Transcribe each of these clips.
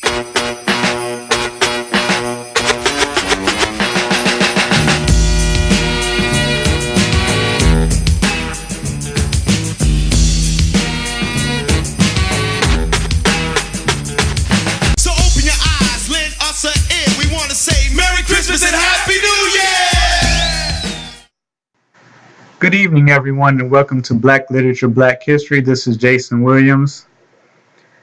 Good evening, everyone, and welcome to Black Literature, Black History. This is Jason Williams.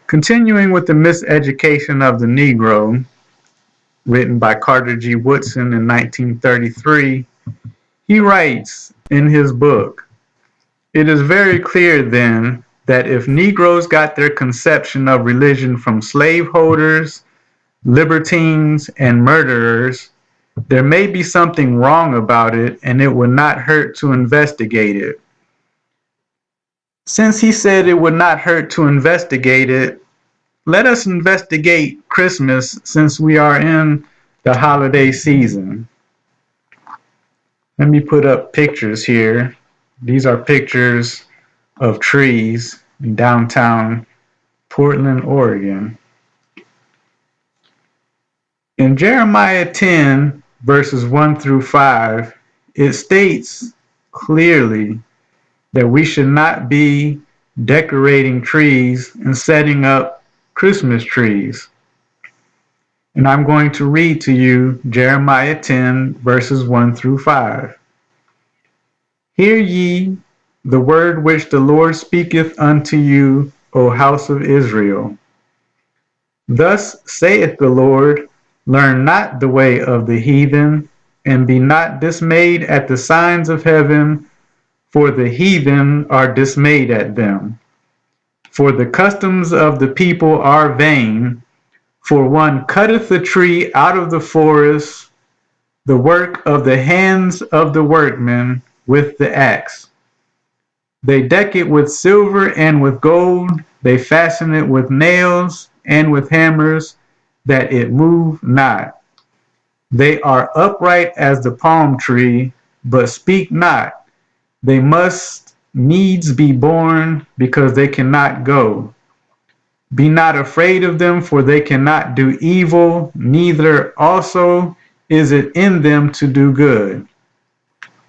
Continuing with the miseducation of the Negro, written by Carter G. Woodson in 1933, he writes in his book, "It is very clear, then, that if Negroes got their conception of religion from slaveholders, libertines, and murderers, there may be something wrong about it, and it would not hurt to investigate it." Since he said it would not hurt to investigate it, let us investigate Christmas since we are in the holiday season. Let me put up pictures here. These are pictures of trees in downtown Portland, Oregon. In Jeremiah 10, verses 1 through 5, it states clearly that we should not be decorating trees and setting up Christmas trees. And I'm going to read to you Jeremiah 10, verses 1 through 5. "Hear ye the word which the Lord speaketh unto you, O house of Israel. Thus saith the Lord, learn not the way of the heathen, and be not dismayed at the signs of heaven, for the heathen are dismayed at them. For the customs of the people are vain, for one cutteth the tree out of the forest, the work of the hands of the workmen with the axe. They deck it with silver and with gold, they fasten it with nails and with hammers, that it move not. They are upright as the palm tree, but speak not. They must needs be born, because they cannot go. Be not afraid of them, for they cannot do evil, neither also is it in them to do good."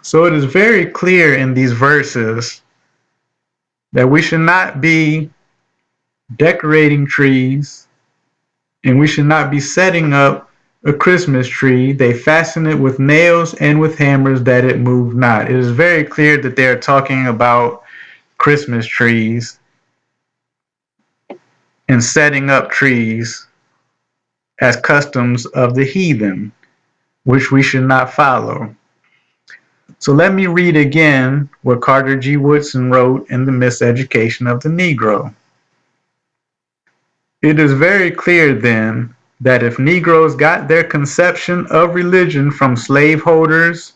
So it is very clear in these verses that we should not be decorating trees, and we should not be setting up a Christmas tree. They fasten it with nails and with hammers, that it move not. It is very clear that they are talking about Christmas trees and setting up trees as customs of the heathen, which we should not follow. So let me read again what Carter G. Woodson wrote in The Miseducation of the Negro. "It is very clear, then, that if Negroes got their conception of religion from slaveholders,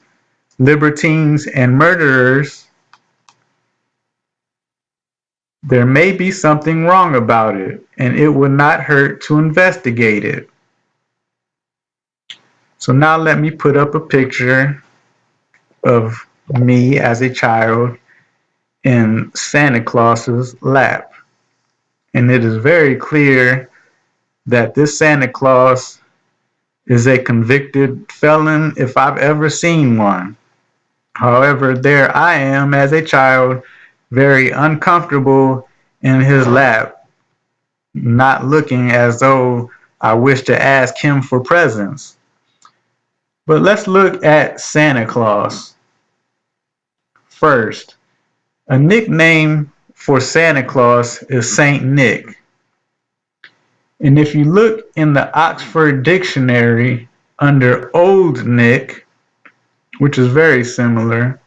libertines, and murderers, there may be something wrong about it, and it would not hurt to investigate it." So now let me put up a picture of me as a child in Santa Claus's lap. And it is very clear that this Santa Claus is a convicted felon if I've ever seen one. However, there I am as a child, very uncomfortable in his lap, not looking as though I wish to ask him for presents. But let's look at Santa Claus. First, a nickname for Santa Claus is Saint Nick. And if you look in the Oxford Dictionary under Old Nick, which is very similar,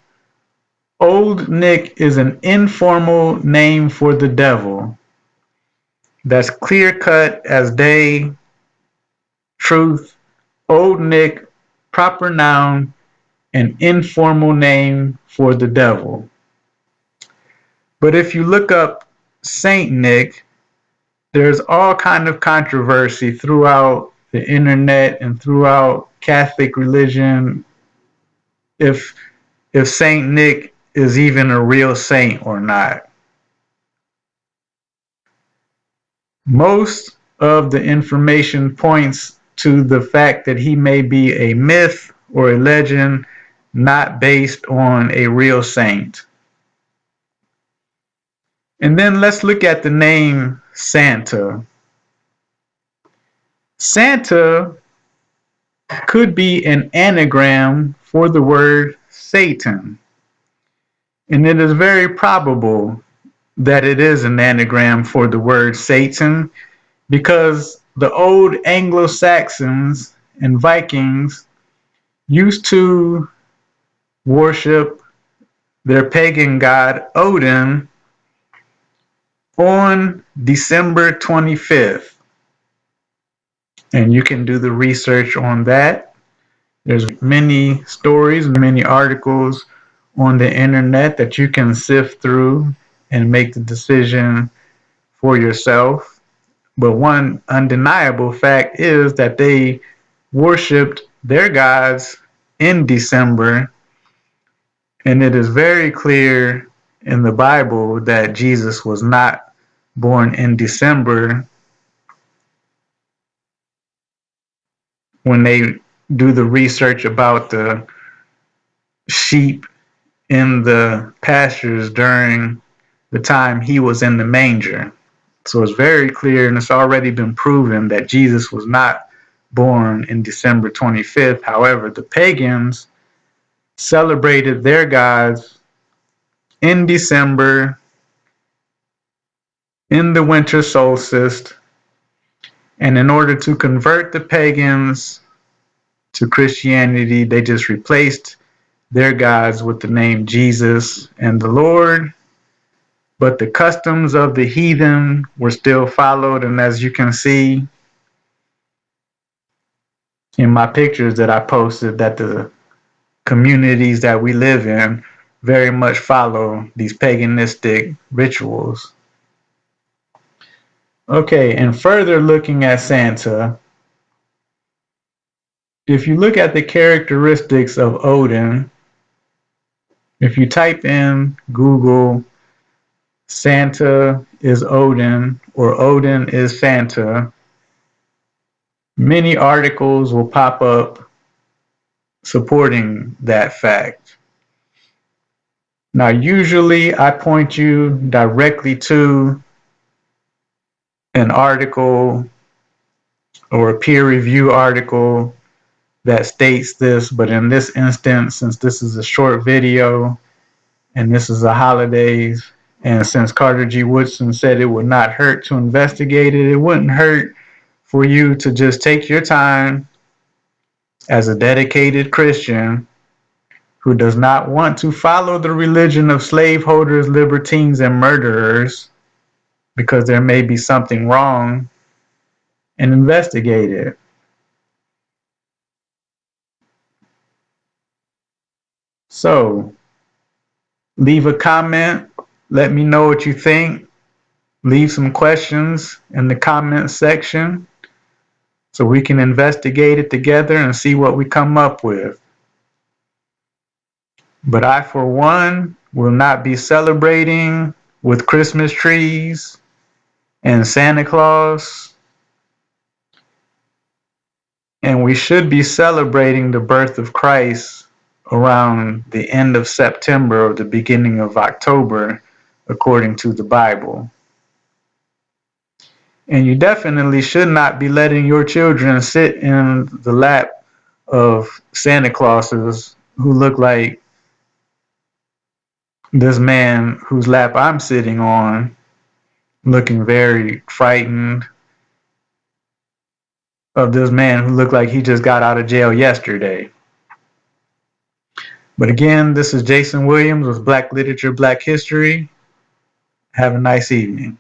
Old Nick is an informal name for the devil. That's clear cut as day, truth. Old Nick, proper noun, an informal name for the devil. But if you look up Saint Nick, there's all kind of controversy throughout the internet and throughout Catholic religion if Saint Nick is even a real saint or not. Most of the information points to the fact that he may be a myth or a legend, not based on a real saint. And then let's look at the name Santa. Santa could be an anagram for the word Satan. And it is very probable that it is an anagram for the word Satan, because the old Anglo-Saxons and Vikings used to worship their pagan god Odin on December 25th. And you can do the research on that. There's many stories, many articles on the internet that you can sift through and make the decision for yourself. But one undeniable fact is that they worshipped their gods in December, and it is very clear in the Bible that Jesus was not born in December. When they do the research about the sheep in the pastures during the time he was in the manger. So it's very clear, and it's already been proven, that Jesus was not born in December 25th. However, the pagans celebrated their gods in December, in the winter solstice, and in order to convert the pagans to Christianity, they just replaced their gods with the name Jesus and the Lord. But the customs of the heathen were still followed, and as you can see in my pictures that I posted, that the communities that we live in very much follow these paganistic rituals. Okay, and further looking at Santa, if you look at the characteristics of Odin, if you type in Google Santa is Odin or Odin is Santa, many articles will pop up supporting that fact. Now, usually I point you directly to an article or a peer review article that states this, but in this instance, since this is a short video and this is the holidays, and since Carter G. Woodson said it would not hurt to investigate it, it wouldn't hurt for you to just take your time as a dedicated Christian who does not want to follow the religion of slaveholders, libertines, and murderers, because there may be something wrong, and investigate it. So, leave a comment. Let me know what you think. Leave some questions in the comment section so we can investigate it together and see what we come up with. But I, for one, will not be celebrating with Christmas trees and Santa Claus. And we should be celebrating the birth of Christ around the end of September or the beginning of October, according to the Bible. And you definitely should not be letting your children sit in the lap of Santa Clauses who look like this man whose lap I'm sitting on, looking very frightened, of this man who looked like he just got out of jail yesterday. But again, this is Jason Williams with Black Literature, Black History. Have a nice evening.